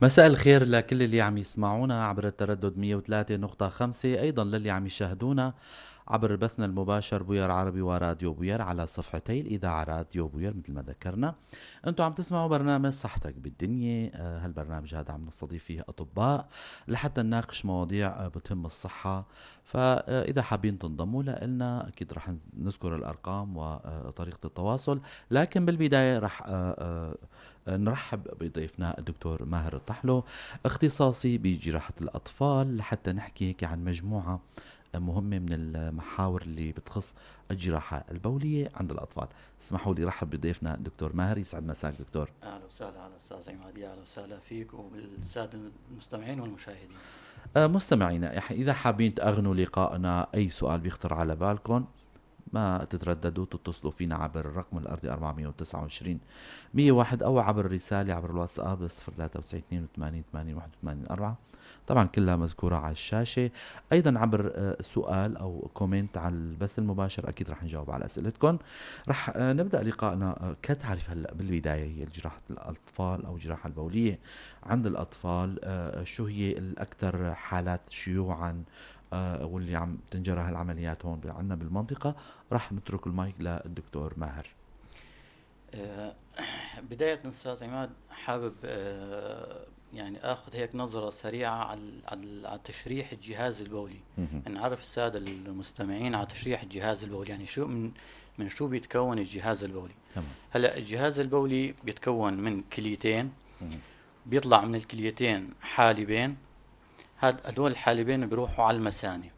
مساء الخير لكل اللي عم يسمعونا عبر التردد 103.5، أيضا للي عم يشاهدونا عبر بثنا المباشر بوير عربي وراديو بوير على صفحتي الإذاعة راديو بوير مثل ما ذكرنا. أنتم عم تسمعوا برنامج صحتك بالدنيا. هالبرنامج هذا عم نستضيف فيه أطباء لحتى نناقش مواضيع بتهم الصحة. فإذا حابين تنضموا لنا أكيد رح نذكر الأرقام وطريقة التواصل، لكن بالبداية رح نرحب بضيفنا الدكتور ماهر الطحلو، اختصاصي بجراحة الأطفال، لحتى نحكي هيك عن مجموعة مهمة من المحاور اللي بتخص الجراحة البولية عند الأطفال. اسمحوا لي رحب بضيفنا الدكتور ماهر. يسعد مساك دكتور. اهلا وسهلا على الاستاذ عماد، اهلا وسهلا فيك وبالساده المستمعين والمشاهدين. مستمعينا، إذا حابين تأغنوا لقائنا أي سؤال بيخطر على بالكم ما تترددوا تتصلوا فينا عبر الرقم الأرضي 429 101 أو عبر الرسالة عبر الواتساب 093 82 80 81 4. طبعا كلها مذكورة على الشاشة. أيضا عبر سؤال أو كومنت على البث المباشر أكيد رح نجاوب على أسئلتكم. رح نبدأ لقائنا. كتعرف هلأ بالبداية هي جراحة الأطفال أو الجراحة البولية عند الأطفال، شو هي الأكثر حالات شيوعا واللي عم تنجرى هالعمليات هون عندنا بالمنطقة؟ رح نترك المايك للدكتور ماهر. آه، بدايه استاذ عماد، حابب يعني اخذ هيك نظره سريعه على تشريح الجهاز البولي. مهم. نعرف الساده المستمعين على تشريح الجهاز البولي، يعني شو من شو بيتكون الجهاز البولي. تمام. هلا الجهاز البولي بيتكون من كليتين، مهم. بيطلع من الكليتين حالبين. هدول الحالبين بيروحوا على المثانه.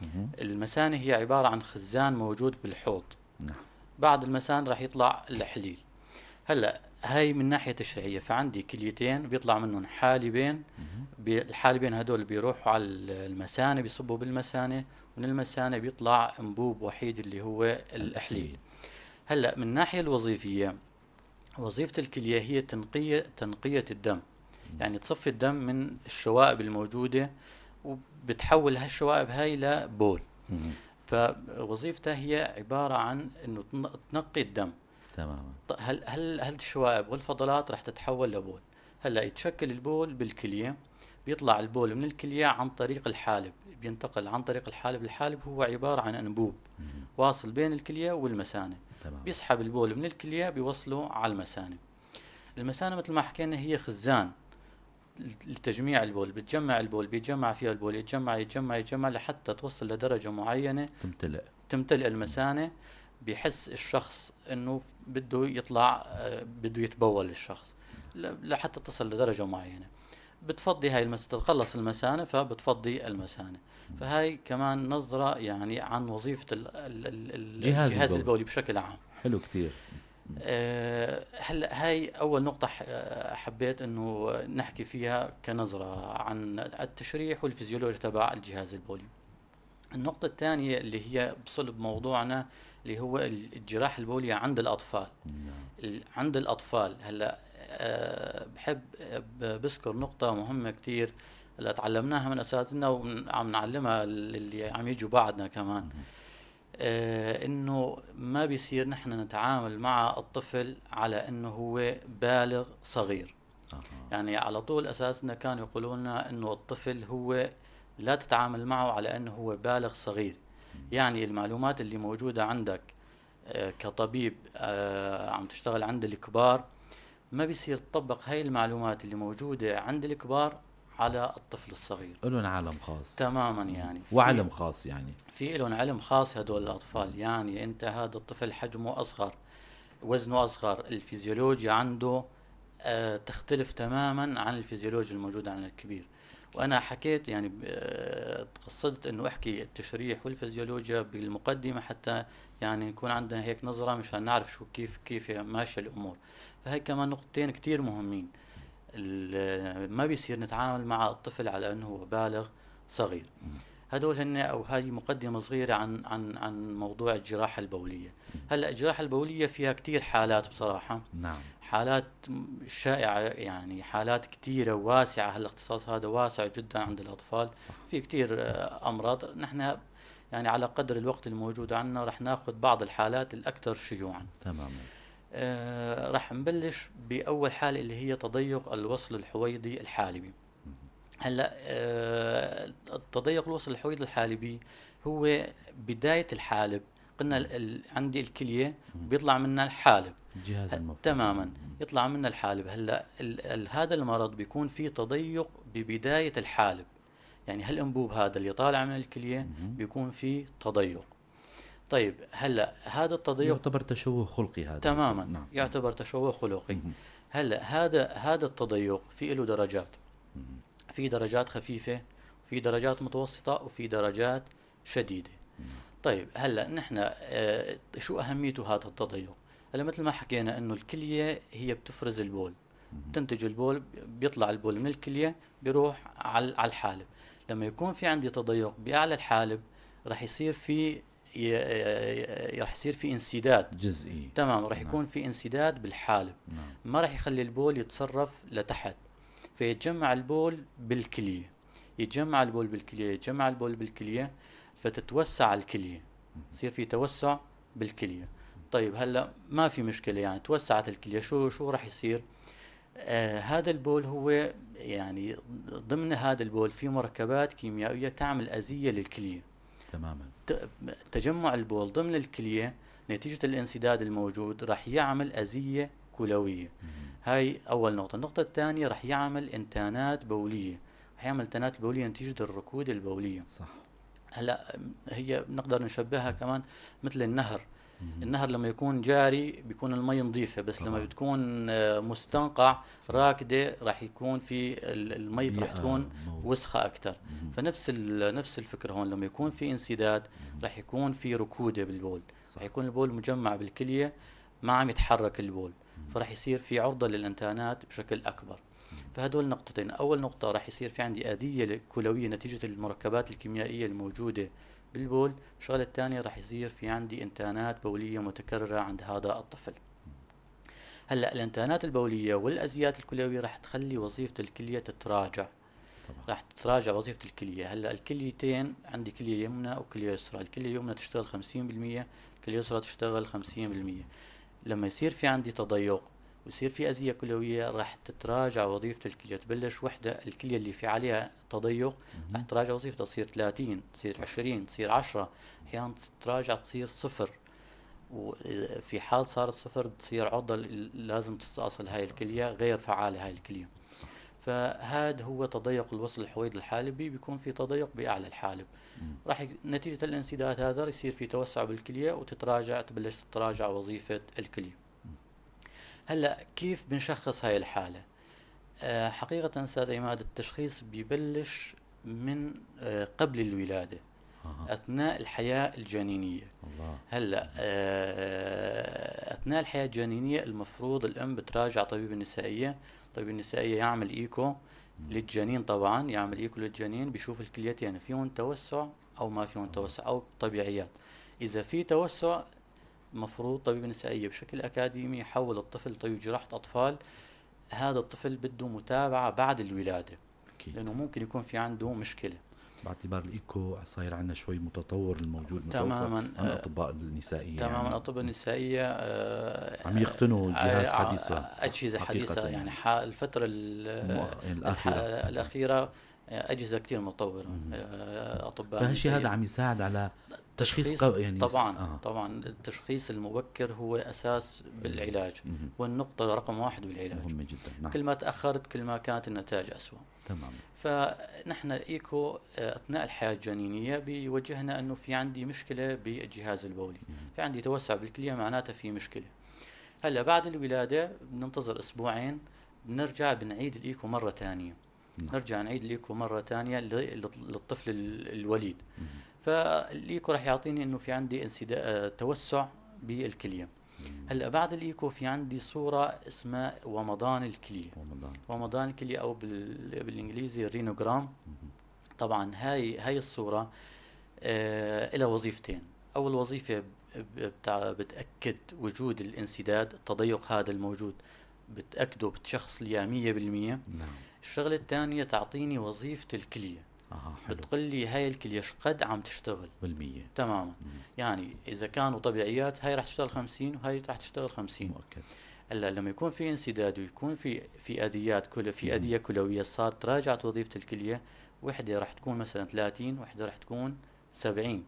مهم. المثانة هي عبارة عن خزان موجود بالحوض. نعم. بعد المثانة راح يطلع الحليل. هلا هاي من ناحية تشريحية، فعندي كليتين بيطلع منهم حالبين. مهم. الحالبين هدول بيروحوا على المثانة، بيصبوا بالمثانة، ومن المثانة بيطلع انبوب وحيد اللي هو الحليل. الأحليل. هلا من الناحية الوظيفية، وظيفة الكلية هي تنقية الدم، يعني تصفي الدم من الشوائب الموجودة، وبتحول هالشوائب هاي لبول. مهم. فوظيفتها هي عبارة عن انه تنقي الدم. تماما. هل الشوائب والفضلات رح تتحول لبول. هلا يتشكل البول بالكلية، بيطلع البول من الكلية عن طريق الحالب، بينتقل عن طريق الحالب. الحالب هو عبارة عن انبوب مهم. واصل بين الكلية والمثانة، تماما. بيسحب البول من الكلية بيوصله على المثانة. المثانة مثل ما حكينا هي خزان لتجميع البول، بتجمع البول، بيتجمع فيها البول، يتجمع لحتى توصل لدرجة معينة تمتلئ. تمتلئ المثانة. بيحس الشخص انه بده يطلع، بده يتبول الشخص لحتى تصل لدرجة معينة. بتفضي هاي تتخلص المثانة، فبتفضي المثانة. فهاي كمان نظرة يعني عن وظيفة جهاز الجهاز البول. البولي بشكل عام. حلو كتير. هلا هاي أول نقطة حبيت إنه نحكي فيها كنظرة عن التشريح والفيزيولوجيا تبع الجهاز البولي. النقطة الثانية اللي هي بصلب موضوعنا، اللي هو الجراحة البولية عند الأطفال. نعم. عند الأطفال هلا بحب بذكر نقطة مهمة كتير، هلا تعلمناها من أساتذتنا وعم نعلمها اللي عم يجوا بعدنا كمان. مهم. انه ما بيصير نحن نتعامل مع الطفل على انه هو بالغ صغير. أها. يعني على طول اساسنا كانوا يقولون لنا انه الطفل هو لا تتعامل معه على انه هو بالغ صغير. يعني المعلومات اللي موجودة عندك كطبيب عم تشتغل عند الكبار، ما بيصير تطبق هاي المعلومات اللي موجودة عند الكبار على الطفل الصغير. لهم عالم خاص. تماما، يعني وعلم خاص يعني. في لهم علم خاص هدول الأطفال. يعني أنت هذا الطفل حجمه أصغر، وزنه أصغر، الفيزيولوجيا عنده تختلف تماما عن الفيزيولوجيا الموجودة عند الكبير. وأنا حكيت يعني قصدت أنه أحكي التشريح والفيزيولوجيا بالمقدمة، حتى يعني نكون عندنا هيك نظرة مشان نعرف شو كيف ماشية الأمور. فهي كمان نقطتين كتير مهمين. ما بيصير نتعامل مع الطفل على أنه هو بالغ صغير. هدول هن او هاي مقدمة صغيرة عن موضوع الجراحة البولية. هلا الجراحة البولية فيها كتير حالات بصراحة، نعم. حالات شائعة، يعني حالات كتيرة واسعة. هالاختصاص هذا واسع جدا عند الأطفال. صح. في كتير أمراض. نحن يعني على قدر الوقت الموجود عندنا رح ناخذ بعض الحالات الأكثر شيوعا. تماما. راح نبلش بأول حالة اللي هي تضيق الوصل الحويضي الحالبي. هلا التضيق الوصل الحويضي الحالبي هو بداية الحالب. قلنا عندي الكلية بيطلع منها الحالب. الجهاز المفرز. تماما، يطلع منها الحالب. هلا هذا المرض بيكون فيه تضيق ببداية الحالب، يعني هالانبوب هذا اللي طالع من الكلية بيكون فيه تضيق. طيب هلا هذا التضيق يعتبر تشوه خلقي هذا. تماما، نعم. يعتبر تشوه خلقي. هلا هذا التضيق في له درجات. في درجات خفيفة، في درجات متوسطة، وفي درجات شديدة. طيب هلا نحن شو أهميته هذا التضيق؟ هلا مثل ما حكينا انه الكلية هي بتفرز البول، بتنتج البول، بيطلع البول من الكلية بيروح على الحالب. لما يكون في عندي تضيق بأعلى الحالب راح يصير في راح يصير في انسداد جزئي. تمام، راح يكون في انسداد بالحالب. ما راح يخلي البول يتصرف لتحت، فيتجمع البول بالكلية. يتجمع البول بالكلية، يتجمع البول بالكلية، فتتوسع الكلية، يصير في توسع بالكلية. طيب هلا ما في مشكلة، يعني توسعت الكلية، شو راح يصير؟ هذا البول هو يعني ضمن هذا البول في مركبات كيميائية تعمل أذية للكلية. تماما. تجمع البول ضمن الكلية نتيجة الانسداد الموجود راح يعمل أذية كلوية. هاي أول نقطة. النقطة الثانية راح يعمل انتانات بولية، راح يعمل انتانات بولية نتيجة الركود البولية. صح. هلا هي بنقدر نشبهها كمان مثل النهر. النهر لما يكون جاري بيكون المي نظيفة، بس لما بتكون مستنقع راكدة راح يكون في المي راح تكون وسخة أكثر. فنفس نفس الفكرة هون، لما يكون في انسداد راح يكون في ركودة بالبول، راح يكون البول مجمع بالكلية ما عم يتحرك البول، فراح يصير في عرضة للانتانات بشكل أكبر. فهدول نقطتين. أول نقطة راح يصير في عندي أذية كلوية نتيجة المركبات الكيميائية الموجودة بالبول. الشغلة الثانية راح يصير في عندي انتانات بولية متكررة عند هذا الطفل. هلا الانتانات البولية والأذيات الكلوية راح تخلي وظيفة الكلية تتراجع. راح تتراجع وظيفة الكلية. هلا الكليتين عندي كلية يمنى وكلية يسرى. الكلية اليمنى تشتغل 50%، الكلية اليسرى تشتغل 50%. لما يصير في عندي تضيق ويصير في أذية كلوية راح تتراجع وظيفة الكلية. تبلش وحدة الكلية اللي في عليها تضيق راح تراجع وظيفتها، تصير 30، تصير 20، تصير 10، أحيانا تتراجع تصير 0. وفي حال صارت 0 تصير عضل لازم تستأصل هاي الكلية، غير فعالة هاي الكلية. فهذا هو تضيق الوصل الحويض الحالبي. بيكون في تضيق بأعلى الحالب، راح نتيجة الانسداد هذا يصير في توسع بالكلية وتتراجع، تبلش تتراجع وظيفة الكلية. هلا كيف بنشخص هاي الحالة؟ حقيقة أستاذ عماد التشخيص بيبلش من قبل الولادة، أثناء الحياة الجنينية. الله. هلا أثناء الحياة الجنينية المفروض الأم بتراجع طبيب النسائية. طبيب النسائية يعمل إيكو للجنين، طبعا يعمل إيكو للجنين، بيشوف الكليتين يعني فيهم توسع أو ما فيهم توسع أو طبيعيات. إذا في توسع مفروض طبيب النسائية بشكل أكاديمي يحول الطفل طبيب جراحة أطفال. هذا الطفل بده متابعة بعد الولادة، لأنه ممكن يكون في عنده مشكلة. باعتبار الإيكو صاير عندنا شوي متطور، الموجود تماما عن الأطباء النسائية. تماما يعني الأطباء النسائية عم يقتنوا جهاز حديث، أجهزة حديثة يعني الفترة الأخيرة أجهزة كتير مطورة. أطباء فهالشي هذا عم يساعد على تشخيص يعني طبعا التشخيص المبكر هو أساس بالعلاج، والنقطة رقم 1 بالعلاج. مهمة جدا. نعم. كل ما تأخرت كل ما كانت النتائج أسوأ. تمام. فنحن الإيكو أثناء الحياة الجنينية بيوجهنا أنه في عندي مشكلة بالجهاز البولي، في عندي توسع بالكلية، معناته في مشكلة. هلا بعد الولادة بننتظر أسبوعين، بنرجع بنعيد الإيكو مرة ثانية. نرجع نعيد الإيكو مرة ثانية للطفل الوليد. فالإيكو راح يعطيني أنه في عندي توسع بالكلية. هلا بعد الإيكو في عندي صورة اسمها ومضان الكلية. ومضان الكلية أو بالإنجليزي الرينوغرام. طبعا هاي الصورة لها وظيفتين. أول وظيفة بتأكد وجود الانسداد، التضيق هذا الموجود بتأكده، بتشخص لي 100%. الشغلة الثانية تعطيني وظيفة الكلية. حلو. بتقول لي هاي الكلية شقد عم تشتغل بالمية. تماما. يعني إذا كانوا طبيعيات هاي راح تشتغل 50 وهاي راح تشتغل 50. مؤكد. هلا لما يكون في انسداد ويكون في اديات في اديه كلويه صارت راجعت وظيفه الكليه، وحده راح تكون مثلا 30 وحده راح تكون 70.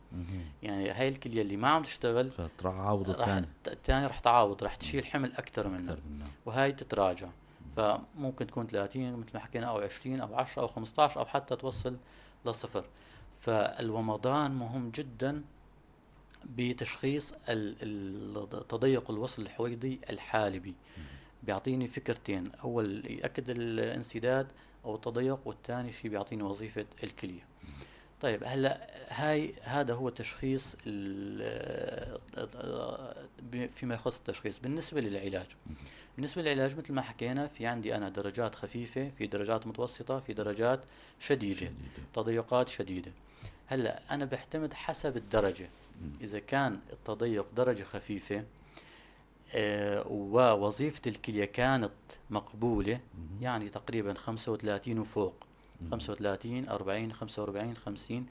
يعني هاي الكليه اللي ما عم تشتغل فتعاوض راح الثاني. الثاني راح تعاوض، راح تشيل حمل اكثر منها، أكثر منها. وهاي تتراجع. فممكن تكون 30 مثل ما حكينا، او 20 او 10 او 15 او حتى توصل لصفر. فالومضان مهم جدا بتشخيص تضيق الوصل الحويضي الحالبي. بيعطيني فكرتين، اول يأكد الانسداد او التضيق، والثاني شيء بيعطيني وظيفة الكلية. طيب هلا هذا هو تشخيص فيما يخص التشخيص. بالنسبة للعلاج، مثل ما حكينا، في عندي أنا درجات خفيفة، في درجات متوسطة، في درجات شديدة. تضيقات شديدة. هلا أنا بعتمد حسب الدرجة. إذا كان التضيق درجة خفيفة ووظيفة الكلية كانت مقبولة، يعني تقريبا 35 وفوق، 35 40 45 50.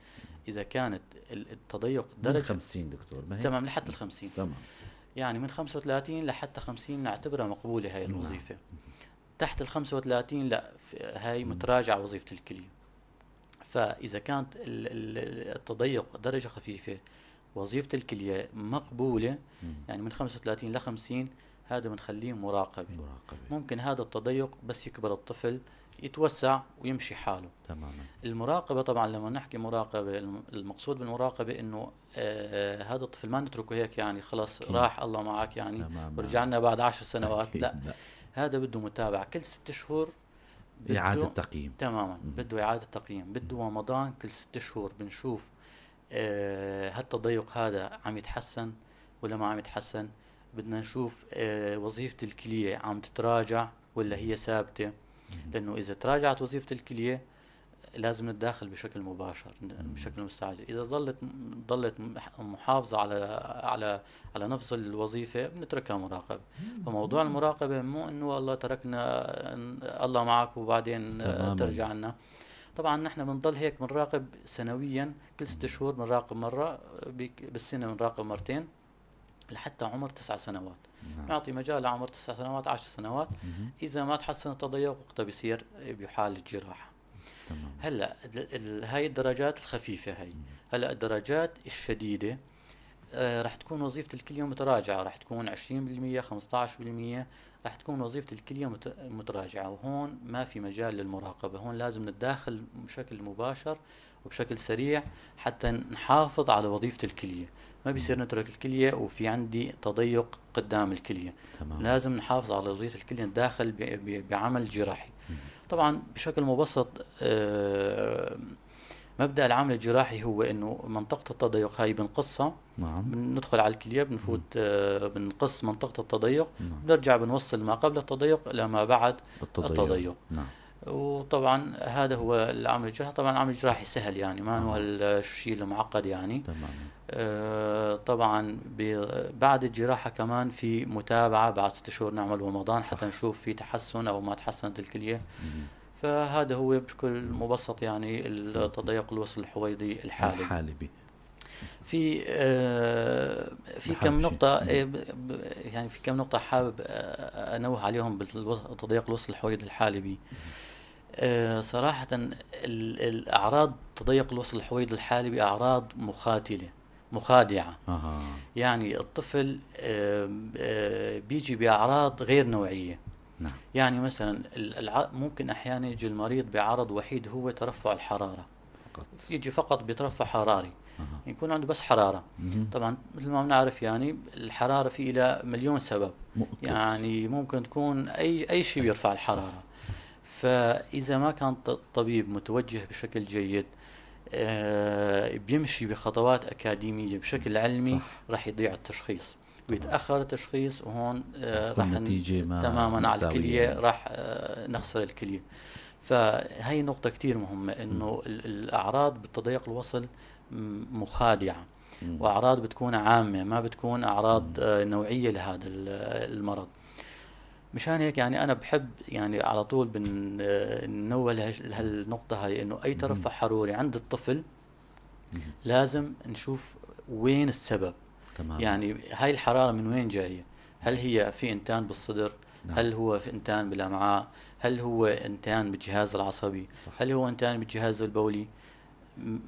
إذا كانت التضيق درجة من 50 دكتور، ما هي؟ تمام، لحتى 50. تمام. يعني من 35 لحتى 50 نعتبرها مقبولة هاي الوظيفة. تحت 35 لا، هاي متراجعة وظيفة الكلية. فإذا كانت التضيق درجة خفيفة، وظيفة الكلية مقبولة، يعني من 35 ل 50، هذا بنخليه مراقبة. ممكن هذا التضيق بس يكبر الطفل يتوسع ويمشي حاله. تماما. المراقبة طبعا لما نحكي مراقبة، المقصود بالمراقبة انه هذا الطفل ما نتركه هيك يعني خلاص راح الله معك يعني ورجعنا بعد 10 سنوات. لا. هذا بده متابعة كل 6 شهور، إعادة تقييم. تماما. بده إعادة تقييم، بده رمضان كل 6 شهور بنشوف هالتضيق هذا عم يتحسن ولا ما عم يتحسن. بدنا نشوف وظيفة الكلية عم تتراجع ولا هي ثابتة، لأنه إذا تراجعت وظيفة الكلية لازم نتداخل بشكل مباشر بشكل مستعجل. إذا ظلت محافظة على نفس الوظيفة بنتركها مراقبة. فموضوع المراقبة مو إنه الله تركنا الله معك وبعدين ترجع لنا. طبعا نحن بنضل هيك بنراقب سنويا، كل 6 شهور بنراقب مرة، بالسنة بنراقب مرتين لحتى عمر 9 سنوات. نعطي مجال لعمر 9 سنوات 10 سنوات. إذا ما تحسن التضيق وقتها بيصير بحال الجراحة. هلا هاي الدرجات الخفيفة هاي. هلا الدرجات الشديدة راح تكون وظيفة الكلية متراجعة، راح تكون 20% 15%، راح تكون وظيفة الكلية متراجعة. وهون ما في مجال للمراقبة، هون لازم نتداخل بشكل مباشر وبشكل سريع حتى نحافظ على وظيفة الكلية. ما بيصير نترك الكلية وفي عندي تضيق قدام الكلية. لازم نحافظ على وظيفة الكلية، نداخل بعمل جراحي. طبعا بشكل مبسط مبدأ العمل الجراحي هو انه منطقة التضيق هاي بنقصها. بندخل على الكلية، بنفوت بنقص منطقة التضيق. بنرجع بنوصل ما قبل التضيق الى ما بعد التضيق. وطبعا هذا هو العمل الجراحي. طبعا العمل الجراحي سهل يعني، ما هو الشيء المعقد يعني. طبعا بعد الجراحة كمان في متابعة بعد 6 شهور نعمل رمضان حتى نشوف في تحسن او ما تحسنت الكلية. فهذا هو بشكل مبسط يعني التضيق الوصل الحويضي الحالبي. في كم نقطة يعني في كم نقطة حابب أنوه عليهم بالتضيق الوصل الحويضي الحالبي. صراحة الأعراض تضيق الوصل الحويضي الحالبي أعراض مخادعة. يعني الطفل بيجي بأعراض غير نوعية. يعني مثلا ممكن أحيانا يجي المريض بعرض وحيد هو ترفع الحرارة، يجي فقط بترفع حراري، يكون عنده بس حرارة. طبعا مثل ما بنعرف يعني الحرارة في إلى مليون سبب، يعني ممكن تكون أي شيء بيرفع الحرارة. فإذا ما كان الطبيب متوجه بشكل جيد بيمشي بخطوات أكاديمية بشكل علمي، راح يضيع التشخيص ويتأخر التشخيص، وهون راح تماما على الكلية راح نخسر الكلية. فهي نقطة كتير مهمة، إنه الأعراض بالتضيق الوصل مخادعة، وأعراض بتكون عامة، ما بتكون أعراض نوعية لهذا المرض. مشان هيك يعني انا بحب يعني على طول بننوه لهالنقطه هاي، انه اي مهم. ترفع حروري عند الطفل مهم. لازم نشوف وين السبب. تماما. يعني هاي الحرارة من وين جاية؟ هل هي في إنتان بالصدر؟ نعم. هل هو في إنتان بالأمعاء؟ هل هو إنتان بالجهاز العصبي؟ صح. هل هو إنتان بالجهاز البولي؟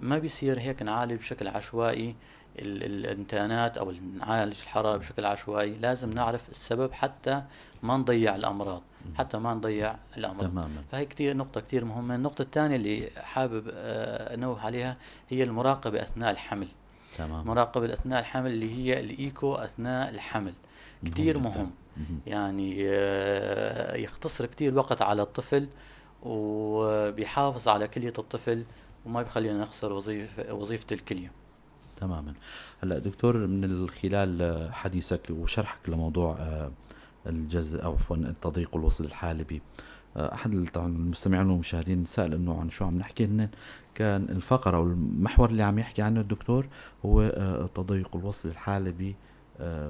ما بيصير هيك نعالج بشكل عشوائي الإنتانات أو نعالج الحرارة بشكل عشوائي. لازم نعرف السبب حتى ما نضيع الأمراض، مهم. حتى ما نضيع الأمراض. تماما. فهي كتير نقطة كتير مهمة. النقطة الثانية اللي حابب أنوه عليها هي المراقبة أثناء الحمل. تماما. مراقبة أثناء الحمل اللي هي الإيكو أثناء الحمل مهم كتير جدا. مهم. مهم. يعني يختصر كتير وقت على الطفل، وبيحافظ على كلية الطفل، وما بيخلينا نخسر وظيفة الكلية. تماما. هلا دكتور، من خلال حديثك وشرحك لموضوع الجزء او عفوا التضييق والوصل الحالبي، احد طبعا المستمعين والمشاهدين سأل انه عن شو عم نحكي. هن كان الفقره او المحور اللي عم يحكي عنه الدكتور هو تضيق الوصل الحالبي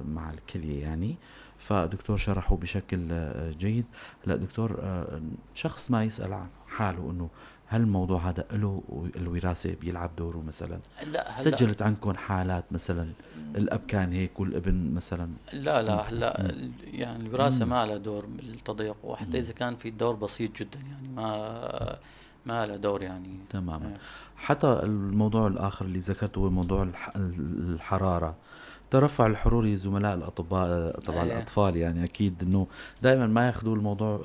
مع الكلية يعني. فدكتور شرحه بشكل جيد. هلا دكتور، شخص ما يسأل عن حاله انه هل الموضوع هذا له الوراثة بيلعب دوره مثلا؟ لا هلا سجلت عندكم حالات مثلا الاب كان هيك والابن مثلا؟ لا مم. هلا مم. يعني الوراثة مم. ما لها دور بالتضييق، وحتى مم. إذا كان في دور بسيط جدا يعني ما لها دور يعني. تماما. آه، حتى الموضوع الآخر اللي ذكرته هو موضوع الحرارة، ترفع الحروري. زملاء الأطباء طبعا آه، الأطفال يعني أكيد أنه دائما ما ياخذوا الموضوع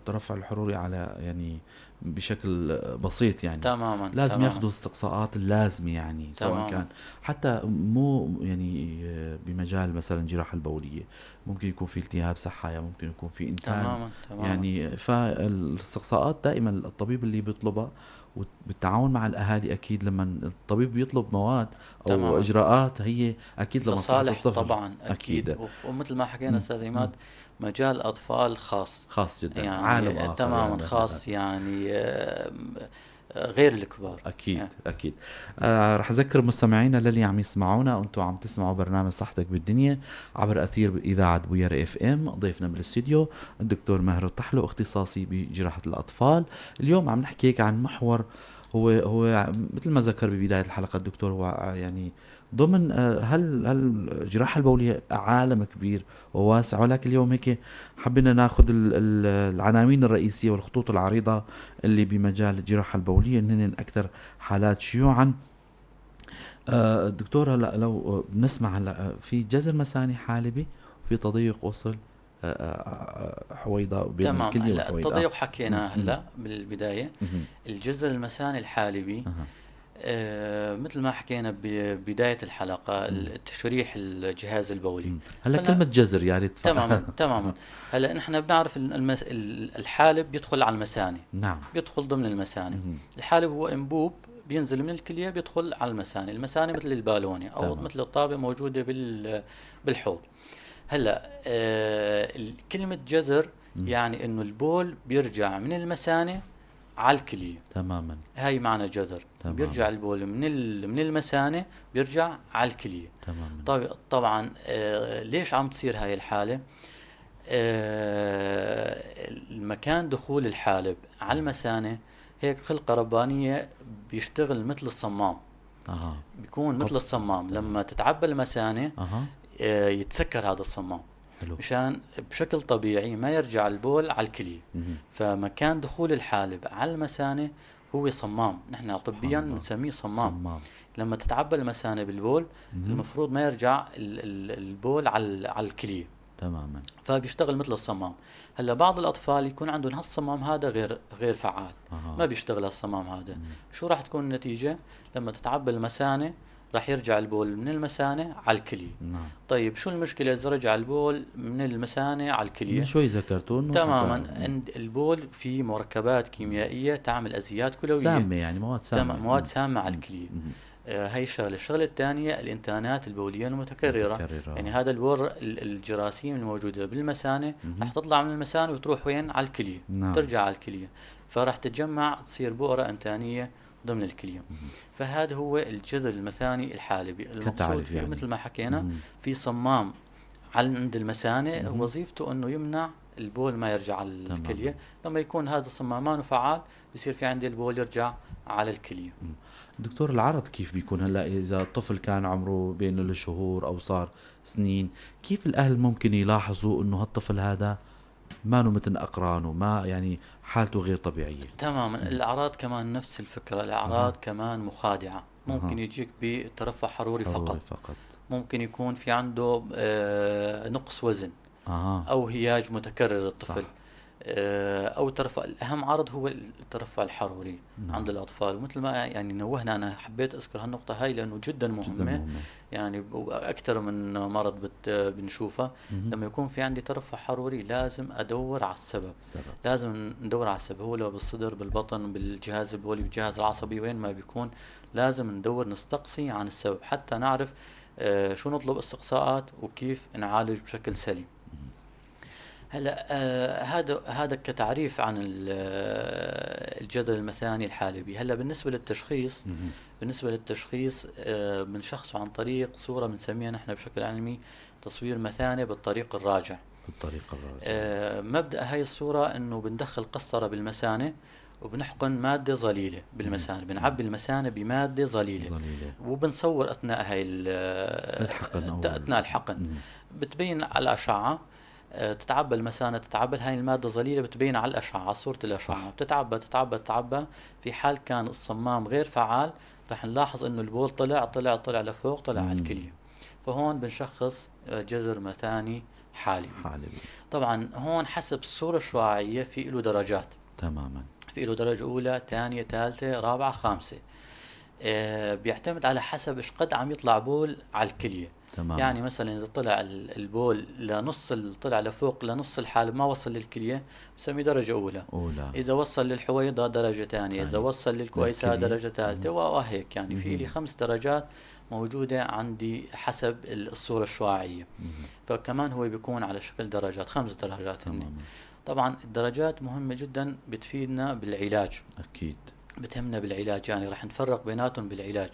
ترفع الحروري على يعني بشكل بسيط يعني. تماما لازم تماما ياخذوا الاستقصاءات اللازمة يعني، سواء تماما كان حتى مو يعني بمجال مثلا الجراحة البولية، ممكن يكون في التهاب سحايا، ممكن يكون في إنتان تماما تماما يعني. فالاستقصاءات دائما الطبيب اللي بيطلبها، وبالتعاون مع الأهالي أكيد. لما الطبيب بيطلب مواد أو تماما إجراءات هي أكيد لمصلحة لصالح الطفل. طبعا اكيد. أكيد. ومثل ما حكينا مم. استاذ مم. عماد، مجال اطفال خاص، خاص جدا، عالم يعني آخر تماما يعني هذا. خاص يعني غير الكبار. أكيد آه، أكيد. رح أذكر مستمعينا للي عم يسمعونا، أنتم عم تسمعوا برنامج صحتك بالدنيا عبر أثير إذاعة بوير اف ام. ضيفنا بالاستديو الدكتور ماهر الطحلو، اختصاصي بجراحة الأطفال. اليوم عم نحكي هيك عن محور هو مثل ما ذكر ببداية الحلقة الدكتور، هو يعني ضمن هل الجراحة البولية عالم كبير وواسع، ولكن اليوم هيك حبينا ناخذ العناوين الرئيسية والخطوط العريضة اللي بمجال الجراحة البولية، هن أكثر حالات شيوعا. دكتور، هلا لو بنسمع هلا في جزر مثاني حالبي وفي تضيق وصل حويضة بين تمام. الكلية هلا والحويضة. التضيق حكينا مم. هلا بالبدايه. مم. الجذر المثاني الحالبي، أها. مثل ما حكينا ببداية الحلقة، مم. التشريح الجهاز البولي. مم. هلا هلا كلمة جزر يعني تماما تماما. أها. هلا نحن بنعرف الحالب يدخل على المثانة، نعم. بيدخل ضمن المثانة. مم. الحالب هو انبوب بينزل من الكلية بيدخل على المثانة. المثانة مثل البالونة او تمام. مثل الطابة موجودة بالحوض. هلا كلمة جذر مم. يعني انه البول بيرجع من المثانة على الكلية. تماما. هاي معنى جذر، تماما. بيرجع البول من المثانة بيرجع على الكلية. تماما. طبعا ليش عم تصير هاي الحالة؟ المكان دخول الحالب على المثانة هيك خلقة ربانية، بيشتغل مثل الصمام. اها. بيكون مثل الصمام، تمام. لما تتعبى المثانة اها. يتسكر هذا الصمام، حلو. مشان بشكل طبيعي ما يرجع البول على الكلية. مم. فمكان دخول الحالب على المثانة هو صمام، نحن سبحان طبيا الله. بنسميه صمام. صمام. لما تتعبى المثانة بالبول مم. المفروض ما يرجع البول على الكلية، تماما. فبيشتغل مثل الصمام. هلا بعض الأطفال يكون عندهم هالصمام هذا غير فعال، اها. ما بيشتغل هالصمام هذا. مم. شو راح تكون النتيجة؟ لما تتعبى المثانة راح يرجع البول من المثانة على الكلية. نعم. طيب شو المشكلة إذا رجع البول من المثانة على من الكلية؟ شوي ذكرتوا انه تماما، عند البول في مركبات كيميائية تعمل أزياد كلوية. سامة يعني مواد سامة. تمام، مواد سامة على الكلية. مم. هاي الشغلة الثانية الإنتانات البولية المتكررة. متكررة. يعني هذا البول الجراثيم الموجودة بالمثانة مم. راح تطلع من المثانة وتروح وين؟ على الكلية. نعم. ترجع على الكلية، فراح تتجمع تصير بؤرة إنتانية ضمن الكلية. مم. فهذا هو الجذر المثاني الحالبي. المقصود كتعريف فيه يعني. مثل ما حكينا مم. في صمام عند المثانة، مم. وظيفته انه يمنع البول ما يرجع على الكلية. لما يكون هذا الصمامان فعال بصير في عندي البول يرجع على الكلية. دكتور، العرض كيف بيكون هلا إذا الطفل كان عمره بين الشهور أو صار سنين؟ كيف الأهل ممكن يلاحظوا إنه هالطفل هذا ما له مثل أقرانه، ما يعني حالته غير طبيعية؟ تماما. الأعراض كمان نفس الفكرة، الأعراض كمان مخادعة. ممكن يجيك بترفع حروري فقط، ممكن يكون في عنده نقص وزن أو هياج متكرر الطفل. أو ترفع. الأهم عرض هو الترفع الحروري عند الأطفال. ومثل ما يعني نوهنا، أنا حبيت أذكر هالنقطة هاي لأنه جدا مهمة. يعني أكثر من مرض بنشوفه. لما يكون في عندي ترفع حروري لازم أدور على السبب. لازم ندور على السبب، هو لو بالصدر، بالبطن، بالجهاز البولي، بالجهاز العصبي، وين ما بيكون لازم ندور نستقصي عن السبب حتى نعرف شو نطلب استقصاءات وكيف نعالج بشكل سليم. هلا هذا كتعريف عن الجدول المثاني الحالبي. هلا بالنسبه للتشخيص، بنشخصه عن طريق صوره بنسميها نحن بشكل علمي تصوير مثاني بالطريق الراجع. مبدأ هاي الصوره انه بندخل قسطره بالمثانه وبنحقن ماده ظليله بالمثانه، بنعبي المثانه بماده ظليله وبنصور اثناء هاي اثناء الحقن. بتبين على الاشعه، تتعبى المثانة، تتعبى هاي المادة ظليلة، بتبين على الأشعة، صورة الأشعة. بتتعبى. في حال كان الصمام غير فعال رح نلاحظ إنه البول طلع لفوق، طلع على الكلية. فهون بنشخص جذر مثاني حالبي. طبعا هون حسب الصورة الشعاعية في له درجات. تماما. في له درجة أولى، ثانية، ثالثة، رابعة، خامسة. بيعتمد على حسب إيش قد عم يطلع بول على الكلية. تمام. يعني مثلا إذا طلع البول لنص، طلع لفوق لنص الحالب ما وصل للكلية، بسميه درجة أولى. إذا وصل للحويضة درجة ثانية، إذا وصل للكويسة درجة ثالثة، وهيك. يعني في لي 5 درجات موجودة عندي حسب الصورة الشعاعية. فكمان هو بيكون على شكل درجات، 5 درجات. طبعا الدرجات مهمة جدا، بتفيدنا بالعلاج. أكيد بتهمنا بالعلاج، يعني رح نفرق بيناتهم بالعلاج.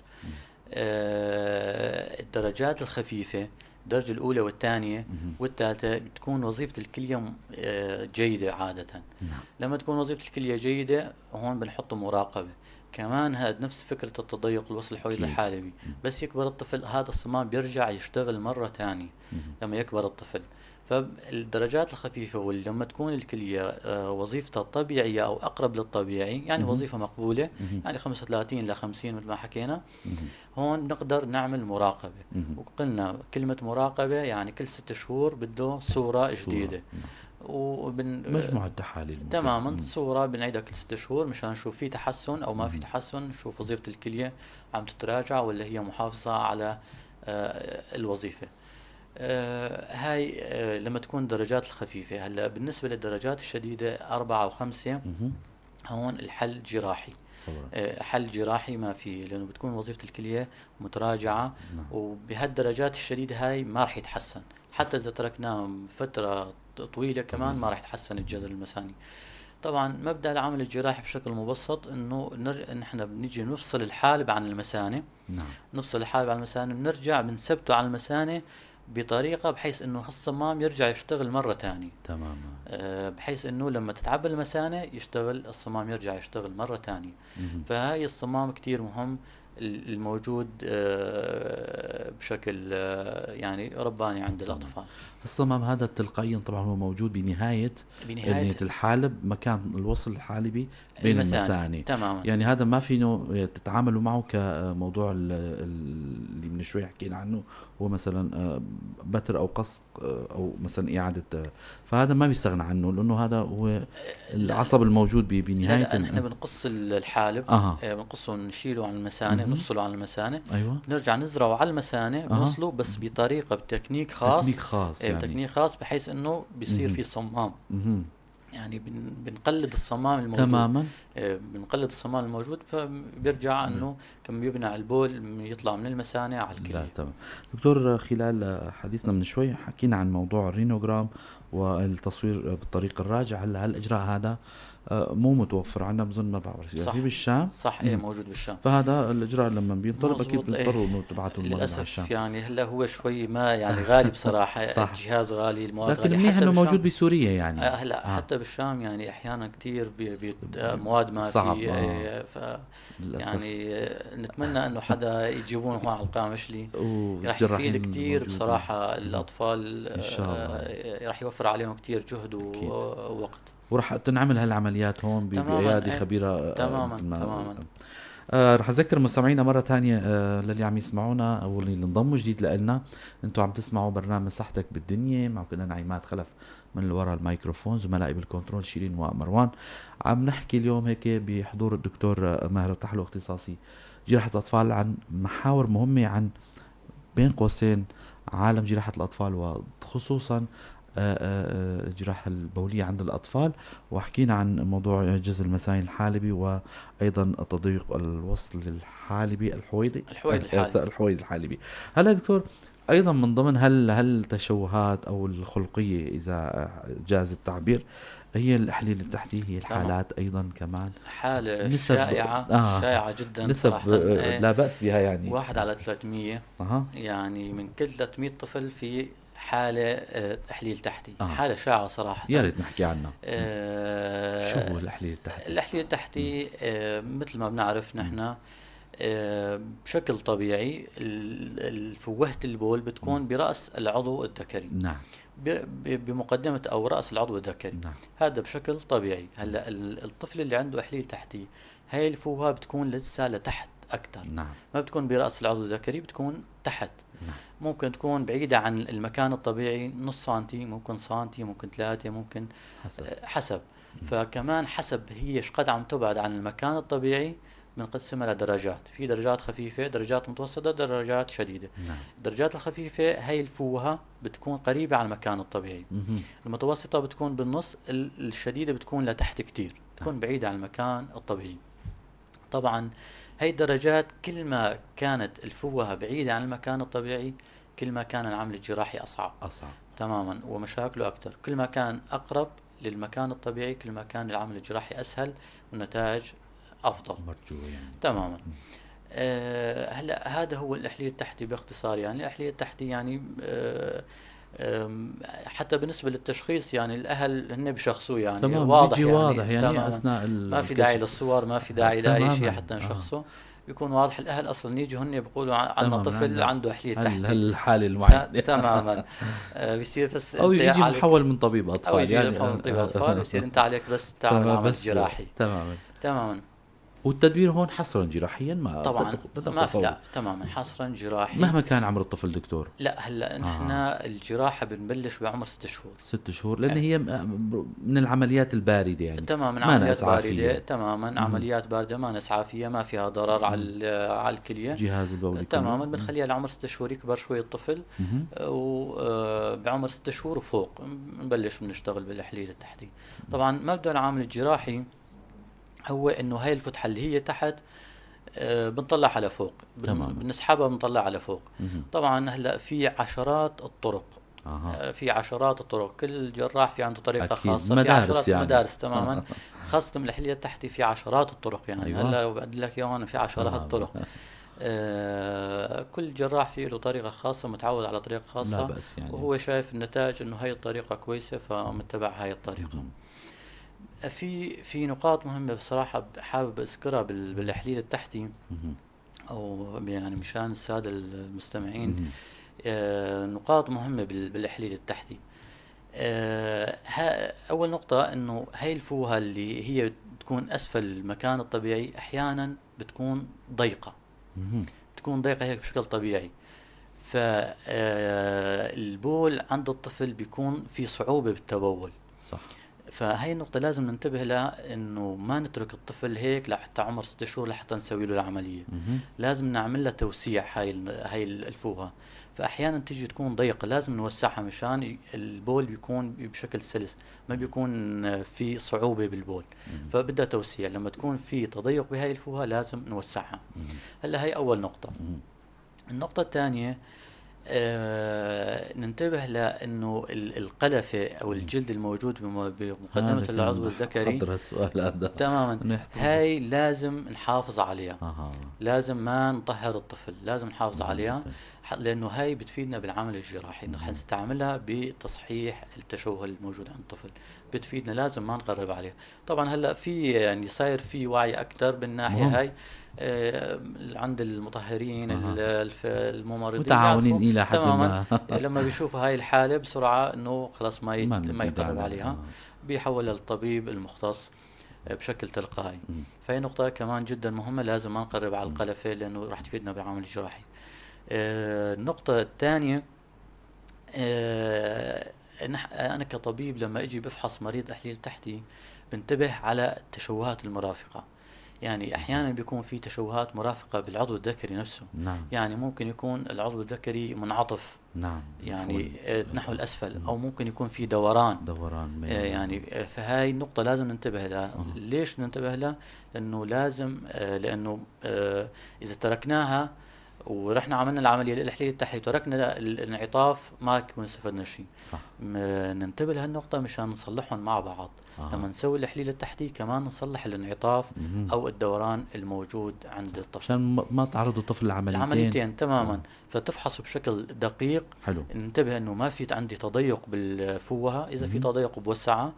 الدرجات الخفيفة، الدرجة الأولى والثانية والثالثة، بتكون وظيفة الكلية جيدة عادة. لما تكون وظيفة الكلية جيدة هون بنحط مراقبة. كمان هذا نفس فكرة التضيق الوصل الحويض الحالبي. بس يكبر الطفل هذا الصمام بيرجع يشتغل مرة ثانية لما يكبر الطفل. فالدرجات الخفيفة ولما تكون الكلية وظيفتها طبيعية أو أقرب للطبيعي، يعني وظيفة مقبولة، يعني 35 إلى 50 مثل ما حكينا، هون نقدر نعمل مراقبة. وقلنا كلمة مراقبة يعني كل 6 شهور بده صورة جديدة. مجموعة تحاليل. تماما. صورة بنعيدها كل 6 شهور مشان نشوف في تحسن أو ما في تحسن، نشوف وظيفة الكلية عم تتراجع ولا هي محافظة على الوظيفة. هاي لما تكون درجات الخفيفة. هلا بالنسبة للدرجات الشديدة 4 أو 5، هون الحل جراحي. حل جراحي ما فيه، لأنه بتكون وظيفة الكلية متراجعة. وبهالدرجات الشديدة هاي ما رح يتحسن، حتى إذا تركناه فترة طويلة كمان ما رح يتحسن الجذر المثاني. طبعا مبدأ العمل الجراحي بشكل مبسط انه نحن بنيجي نفصل الحالب عن المثانة. نفصل الحالب عن المثانة، بنرجع بنثبته على المثانة بطريقة بحيث انه هالصمام يرجع يشتغل مرة تانية. تماما. بحيث انه لما تتعبى المثانة يشتغل الصمام، يرجع يشتغل مرة تانية. فهاي الصمام كتير مهم، الموجود بشكل يعني رباني عند الأطفال. الصمام هذا تلقائيا طبعا هو موجود بنهاية الحالب، مكان الوصل الحالبي بين المثانة. تماما. يعني هذا ما فينه تتعاملوا معه كموضوع اللي من شوي حكينا عنه، هو مثلا بتر أو قص أو مثلا إعادة، فهذا ما بيستغنى عنه لأنه هذا هو العصب الموجود بنهاية. لا نحن بنقص الحالب، بنقصه ونشيله عن المثانة، نفصله عن المثانة. أيوة. نرجع نزرعه على المثانة، بنوصله بس بطريقة بتكنيك خاص، يعني تكنيك خاص بحيث انه بيصير في صمام. يعني بنقلد الصمام الموجود. تماما. بنقلد الصمام الموجود، فبيرجع انه كم بيمنع البول يطلع من المثانة على لا الكلية. تمام. دكتور، خلال حديثنا من شوي حكينا عن موضوع الرينوغرام والتصوير بالطريقة الراجعة. هلا هالإجراء هذا مو متوفر عندنا، بظن ما بعرف إذا صح في بالشام. صح، ايه موجود بالشام. فهذا الإجراء لما بينطلب أكيد مزبوط، ايه بيضطروا إنه تبعتوا المريض على الشام. للأسف يعني هلا هو شوي ما يعني غالي بصراحة. صح. الجهاز غالي، المواد لكن غالية منيح حتى إنه بالشام. موجود بسوريا يعني. هلا حتى بالشام يعني احيانا كتير مواد ما صعب. في. للأسف. يعني نتمنى انه حدا يجيبونه هو على القامشلي، راح والجراحين يفيد كتير الموجودين. بصراحة الأطفال. إن شاء الله. راح يوفر عليهم كتير جهد أكيد. ووقت. وراح تنعمل هالعمليات هون تماما، بأيادي ايه خبيرة. تماما مثل ما تماما. رح أذكر مستمعينا مرة تانية، للي عم يسمعونا أو اللي انضموا جديد لنا، أنتوا عم تسمعوا برنامج صحتك بالدنيا. معكم أنا عماد خلف من وراء الميكروفون، زملائي بالكنترول شيرين ومروان. عم نحكي اليوم هيك بحضور الدكتور ماهر الطحلو، اختصاصي جراحة الأطفال، عن محاور مهمة عن بين قوسين عالم جراحة الأطفال، وخصوصا الجراحة البولية عند الأطفال. وحكينا عن موضوع جزء المثاني الحالبي، وأيضا تضييق الوصل الحالبي الحويضي الحالبي. هلا دكتور، أيضا من ضمن هالتشوهات أو الخلقية إذا جاز التعبير، هي الأحليل التحتي، هي الحالات أيضا كمان حالة نسب شائعة شائعة جدا نسب صراحة. لا بأس بها يعني. 1 على 300. يعني من كل 300 طفل في حالة تحليل تحتي. حالة شائعة صراحة. يا ريت نحكي عنها. شو هو التحليل التحتي؟ التحليل التحتي مثل ما بنعرف نحن، بشكل طبيعي الفوهة البول بتكون برأس العضو الذكري. نعم. بمقدمة أو رأس العضو الذكري. نعم. هذا بشكل طبيعي. هلا الطفل اللي عنده إحليل تحتي، هاي الفوهة بتكون لسه لتحت أكتر. نعم. ما بتكون برأس العضو الذكري، بتكون تحت. نعم. ممكن تكون بعيدة عن المكان الطبيعي نص سنتي، ممكن سنتي، ممكن 3، ممكن حسب. فكمان حسب هي ايش قد عم تبعد عن المكان الطبيعي بنقسمها لدرجات. في درجات خفيفة، درجات متوسطة، درجات شديدة. نعم. الدرجات الخفيفة هي الفوهة بتكون قريبة على المكان الطبيعي. المتوسطة بتكون بالنص، الشديدة بتكون لتحت كتير، بتكون بعيدة عن المكان الطبيعي. طبعا هاي الدرجات كل ما كانت الفوهة بعيدة عن المكان الطبيعي، كل ما كان العمل الجراحي أصعب تماما ومشاكله أكتر. كل ما كان أقرب للمكان الطبيعي، كل ما كان العمل الجراحي أسهل والنتائج أفضل مرجو يعني. تماما. هلا هذا هو الإحليل التحتي باختصار. يعني الإحليل التحتي يعني حتى بالنسبة للتشخيص يعني الأهل هن بشخصوه يعني واضح، يعني واضح يعني أثناء ما في داعي للصور، ما في داعي لأي شيء حتى نشخصه. بيكون واضح. الأهل أصلا يجوا هن بيقولوا عنا طفل عنده إحليل تحتي الحالة المعينة تماما. بيصير بس أو يجي محول من طبيب أطفال، أو يجي محول من طبيب أطفال، بيصير أنت عليك بس تعمل عمل جراحي. تماما. والتدبير هون حصرا جراحيا؟ ما طبعا ما في، لا تماما حصرا جراحي مهما كان عمر الطفل دكتور. لا هلا نحن الجراحة بنبلش بعمر 6 شهور. 6 شهور لأن هي من العمليات الباردة يعني. تماما عمليات باردة تماما. عمليات باردة ما نسعى فيها، ما فيها ضرر على الكلية، جهاز البولي تماما. بنخليها لعمر 6 شهور، يكبر شوي الطفل وبعمر 6 شهور وفوق بنبلش بنشتغل بالإحليل التحتي. طبعا مبدأ العامل الجراحي هو انه هاي الفتحة اللي هي تحت بنطلعها لفوق، بنسحبها بنطلعها لفوق. طبعا هلا في عشرات الطرق. في عشرات الطرق، كل جراح في عنده طريقة خاصة. في عشرات يعني. مدارس تماما. خاصة من الإحليل التحتي في عشرات الطرق يعني. أيوة. هلا لو بعد لك يوم في عشرات الطرق. كل جراح فيه له طريقة خاصة، متعود على طريقة خاصة يعني. وهو شايف النتائج انه هاي الطريقة كويسة فمتبع هاي الطريقة. في نقاط مهمة بصراحة حابب أذكرها بالإحليل التحتي، أو يعني مشان السادة المستمعين. نقاط مهمة بالإحليل التحتي. أول نقطة إنه هاي الفوهة اللي هي بتكون أسفل المكان الطبيعي أحيانا بتكون ضيقة. بتكون ضيقة هيك بشكل طبيعي. فالبول عند الطفل بيكون في صعوبة بالتبول. صح. فهي النقطة لازم ننتبه لها، إنه ما نترك الطفل هيك لحتى عمر 6 شهور لحتى نسوي له العملية. لازم نعمل له توسيع هاي الفوهة. فأحيانا تيجي تكون ضيقة لازم نوسعها مشان البول بيكون بشكل سلس، ما بيكون في صعوبة بالبول، فبدها توسيع. لما تكون في تضيق بهاي الفوهة لازم نوسعها. هلا هي أول نقطة. النقطة الثانية ننتبه لأنه القلفة أو الجلد الموجود بمقدمة العضو الذكري حضر السؤال هذا تماما هاي لازم نحافظ عليها. آه. لازم ما نطهر الطفل، لازم نحافظ عليها لأنه هاي بتفيدنا بالعمل الجراحي. نحن نستعملها بتصحيح التشوه الموجود عند الطفل، بتفيدنا، لازم ما نقرب عليها. طبعا هلا في يعني صاير في وعي أكثر بالناحية هاي عند المطهرين الممرضين متعاونين يعرفوا إلى حد تماما ما لما بيشوفوا هاي الحالة بسرعة انه خلاص ما نبدأ يقرب نعمل. عليها، بيحول للطبيب المختص بشكل تلقائي. فهي نقطة كمان جدا مهمة، لازم ما نقرب على القلفة لأنه راح تفيدنا بالعمل الجراحي. النقطة الثانية، أنا كطبيب لما أجي بفحص مريض أحليل تحتي بنتبه على التشوهات المرافقة. يعني أحيانا بيكون في تشوهات مرافقة بالعضو الذكري نفسه. نعم. يعني ممكن يكون العضو الذكري منعطف، نعم، يعني نحو الأسفل، أو ممكن يكون في دوران يعني فهاي النقطة لازم ننتبه لها. ليش ننتبه لها؟ لأنه لازم لأنه إذا تركناها ورحنا عملنا العملية الإحليل التحليل وتركنا الانعطاف ما يكون استفدنا شيء. ننتبه لهالنقطة مشان نصلحهم مع بعض. لما نسوي الإحليل التحتي كمان نصلح الانعطاف أو الدوران الموجود عند الطفل عشان ما تعرض الطفل العمليتين تماما. فتفحصوا بشكل دقيق. حلو. ننتبه انه ما في عندي تضيق بالفوهة، اذا في تضيق بوسعها،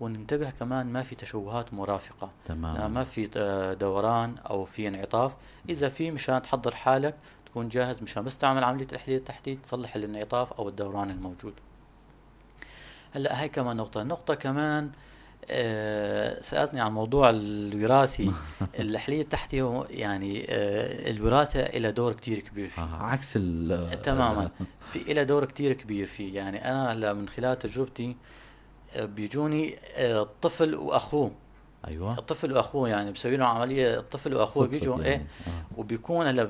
وننتبه كمان ما في تشوهات مرافقة، تمام. ما في دوران او في انعطاف. اذا في مشان تحضر حالك تكون جاهز مشان بس تعمل عملية الإحليل التحتي تصلح الانعطاف او الدوران الموجود. هلا هاي كمان نقطة كمان سألتني عن موضوع الوراثي. الإحليل التحتي هو يعني الوراثة إلى دور كتير كبير فيه. عكس تماما في إلى دور كتير كبير فيه. يعني أنا هلا من خلال تجربتي بيجوني طفل وأخوه. أيوة. الطفل وأخوه يعني بسوي له عملية، الطفل وأخوه بيجوا يعني. وبيكون هلا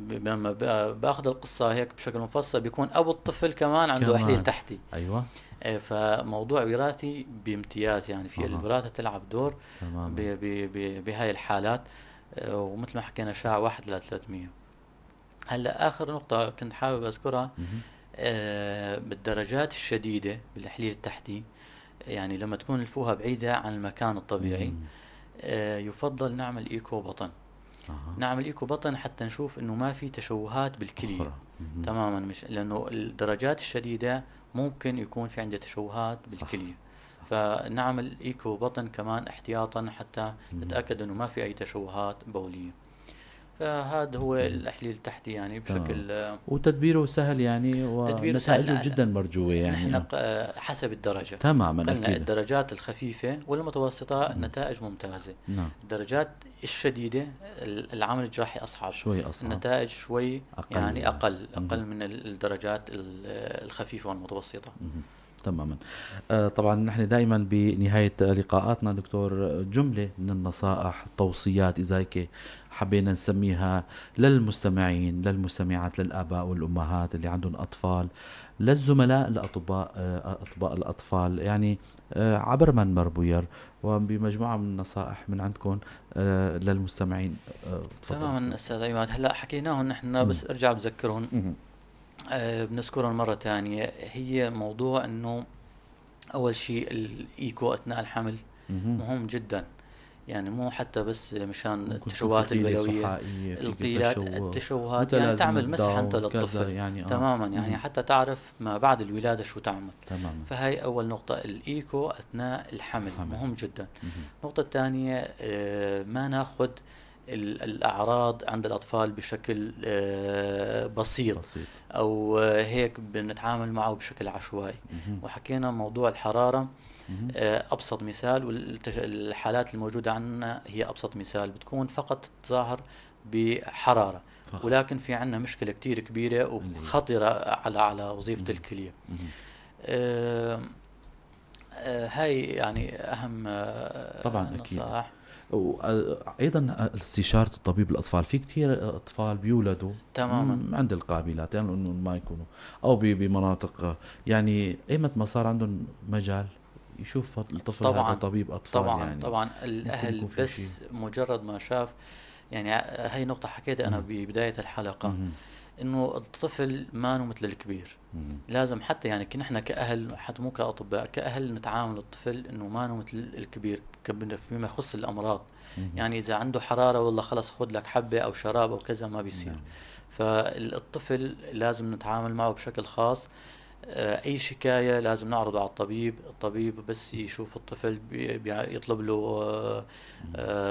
لما باخذ القصة هيك بشكل مفصل بيكون أبو الطفل كمان عنده إحليل تحتي. أيوة. فموضوع وراثي بامتياز، يعني في الوراثة تلعب دور بهاي الحالات. ومثل ما حكينا شاع 1 ل 300. هلا آخر نقطة كنت حابب أذكرها بالدرجات الشديدة بالإحليل التحتي، يعني لما تكون الفوهة بعيدة عن المكان الطبيعي يفضل نعمل إيكو بطن. نعمل إيكو بطن حتى نشوف إنه ما في تشوهات بالكلية تماما، مش لأنه الدرجات الشديدة ممكن يكون في عنده تشوهات بالكلية. فنعمل إيكو بطن كمان احتياطا حتى نتأكد إنه ما في أي تشوهات بولية. فهذا هو الإحليل التحتي يعني بشكل وتدبيره سهل يعني، ونتائجه جدا مرجوة يعني. نحن حسب الدرجة تماما. قلنا الدرجات الخفيفة والمتوسطة النتائج ممتازة. الدرجات الشديدة العمل الجراحي أصعب شوي، أصعب، النتائج شوي أقل يعني أقل من الدرجات الخفيفة والمتوسطة. تماما. طبعا نحن دائما بنهاية لقاءاتنا دكتور جملة من النصائح، التوصيات إذا هيك حبينا نسميها للمستمعين، للمستمعات، للآباء والأمهات اللي عندهم أطفال، للزملاء الأطباء، أطباء الأطفال، يعني عبر منبر بوير وبمجموعة من النصائح من عندكم للمستمعين. تماما أستاذ أيمن، هلأ حكيناهم نحن بس أرجع بذكرهم. بنذكرهم مرة تانية. هي موضوع أنه أول شيء الإيكو أثناء الحمل مهم جدا، يعني مو حتى بس مشان التشوهات البلوية، القيلات، التشوهات يعني تعمل مسح أنت للطفل يعني تماما يعني حتى تعرف ما بعد الولادة شو تعمل تماما. فهي أول نقطة، الإيكو أثناء الحمل مهم جدا. النقطة الثانية ما ناخذ الأعراض عند الأطفال بشكل بسيط أو هيك بنتعامل معه بشكل عشوائي. وحكينا موضوع الحرارة أبسط مثال، والحالات الموجودة عندنا هي أبسط مثال، بتكون فقط تظاهر بحرارة ولكن في عندنا مشكلة كتير كبيرة وخطرة على وظيفة الكلية. هاي يعني أهم طبعا أكيد. وأيضا استشارة الطبيب الأطفال، في كتير أطفال بيولدوا تماما. عند القابلات، يعني إنه ما يكونوا أو بمناطق، يعني أيمت ما صار عندهم مجال يشوف الطفل هذا طبعا طبيب أطفال، طبعا يعني طبعا ممكن الاهل يكون في شيء. بس مجرد ما شاف، يعني هي نقطة حكيتها انا ببداية الحلقة، مهم. انه الطفل ما هو مثل الكبير. مهم. لازم حتى يعني نحن كأهل، حتى مو كأطباء، كأهل نتعامل الطفل انه ما هو مثل الكبير فيما يخص الامراض. مهم. يعني اذا عنده حرارة والله خلص خذ لك حبة او شراب او كذا، ما بيصير. نعم. فالطفل لازم نتعامل معه بشكل خاص. اي شكاية لازم نعرضه على الطبيب. الطبيب بس يشوف الطفل يطلب له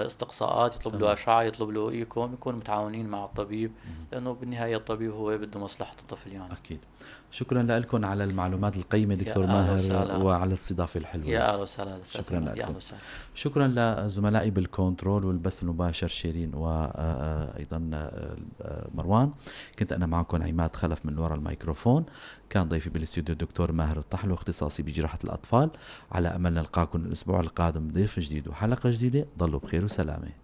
استقصاءات، يطلب له تمام. اشعة، يطلب له ايكو، يكون متعاونين مع الطبيب، مهم. لانه بالنهاية الطبيب هو بده مصلحة الطفل يعني. أكيد. شكرا لكم على المعلومات القيمة دكتور يا اهلا ماهر، وسهلا. وعلى الاستضافة الحلوة. يا اهلا وسهلا استاذ شكرا عماد، يا اهلا لكم. وسهلا. شكرا لزملائي بالكنترول والبث المباشر شيرين وأيضا مروان. كنت أنا معكم عماد خلف من وراء الميكروفون. كان ضيفي بالاستوديو الدكتور ماهر الطحلو، اختصاصي بجراحة الأطفال. على أمل نلقاكم الأسبوع القادم ضيف جديد وحلقة جديدة. ضلوا بخير وسلامة.